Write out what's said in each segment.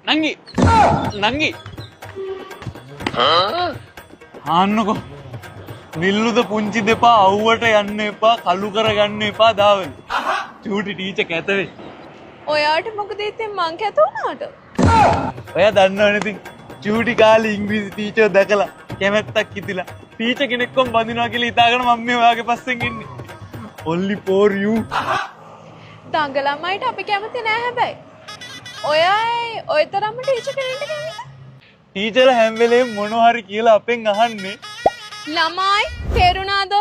නංගි නංගි ආන්නකෝ නිල්ලුද පුංචි දෙපා අවුවට යන්න එපා කළු කරගන්න එපා දාවල චූටි ටීචර් කැත වෙයි ඔයාට මොකද ඉතින් මං කැත වුණාට ඔයා දන්නවනේ ඉතින් චූටි කාලේ ඉංග්‍රීසි ටීචර් දැකලා කැමැත්තක් හිතිලා ටීචර් කෙනෙක්වම බඳිනවා කියලා හිතාගෙන මම මේ ඔයාගේ පස්සෙන් ඉන්නේ only for you දඟ ළමයිට අපි කැමති නෑ හැබැයි ඔයයි ඔය තරම්ම ටීචර් කෙනෙක්ට කැමතිද ටීචර් හැම වෙලේම මොනවා හරි කියලා අපෙන් අහන්නේ ළමයි තේරුණාද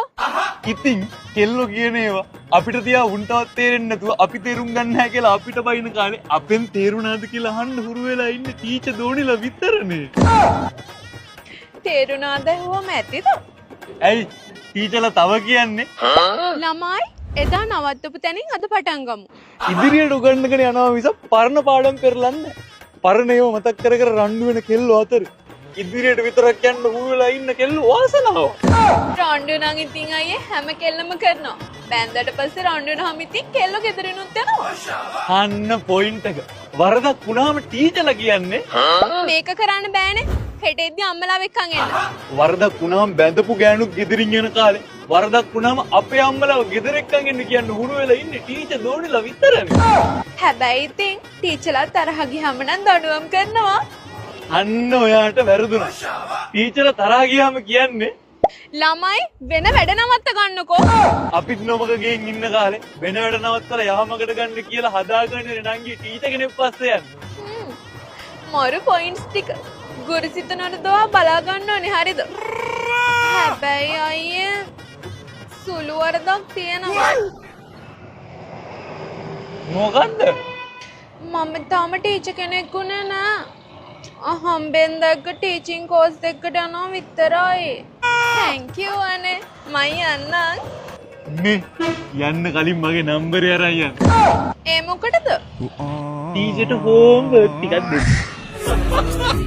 ඉතින් කෙල්ලෝ කියන ඒවා අපිට තියා උන්ටවත් තේරෙන්නේ නැතුව අපි තේරුම් ගන්න නැහැ කියලා අපිට බයින කාලේ අපෙන් තේරුණාද කියලා අහන්න හුරු වෙලා ඉන්නේ ටීචර් දෝනිලා විතරනේ තේරුණාද හුවම ඇතිද ඇයි ටීචර්ලා තව කියන්නේ ළමයි එදා නවත්තපු තැනින් අද පටන් ගමු ඉදිරියට උගන්නගෙන යනවා මිස පරණ පාඩම් කරලන්නේ පරණ ඒවා මතක් කර කර රණ්ඩු වෙන කෙල්ලෝ අතර ඉදිරියට විතරක් යන්න හුරු වෙලා ඉන්න කෙල්ලෝ වාසනාව රණ්ඩු නම් ඉතින් අයියේ හැම කෙල්ලම කරනවා බැන්දට පස්සේ රණ්ඩු නම් ඉතින් කෙල්ලෝ ගෙදරිනුත් යනවා අන්න පොයින්ට් එක වරදක් වුණාම ටීචර්ලා කියන්නේ මේක කරන්න බෑනේ හෙටෙද්දි අම්මලා වෙක්කන් එන්න වරදක් වුණාම බැඳපු ගෑනුත් ගෙදරින් යන කාලේ වරදක් වුණාම අපේ අම්මලා ගෙදර එක්කන් එන්න කියන්න හුරු වෙලා ඉන්නේ ටීචර් දෝනිලා විතරනේ හැබැයි ඉතින් ටීචර්ලා තරහ ගියාම නම් දඬුවම් කරනවා අන්න ඔයාට වැරදුනා ටීචර්ලා තරහා ගියාම කියන්නේ ළමයි වෙන වැඩ නවත්ත ගන්නකෝ අපිත් නොමග ගෙන් ඉන්න කාලේ වෙන වැඩ නවත්තලා යහමකට ගන්න කියලා හදාගන්න නංගි ටීචර් කෙනෙක් පස්සේ යන්නේ මරු පොයින්ට්ස් ටික ගුරුසිතනට දවා බලා ගන්න ඕනේ හරිද හැබැයි අයියේ සුළු වරදක් තියෙනවා මොකද්ද මම තාම ටීචර් කෙනෙක්ුනේ නෑ අහම්බෙන් දැක්ක ටීචින් කෝස් එකකට යනවා විතරයි thank you අනේ මම යන්නම් මේ යන්න කලින් මගේ නම්බරය අරන් යන්න ඒ මොකටද ටීචර්ට හෝම්වර්ක් ටිකක් දෙන්න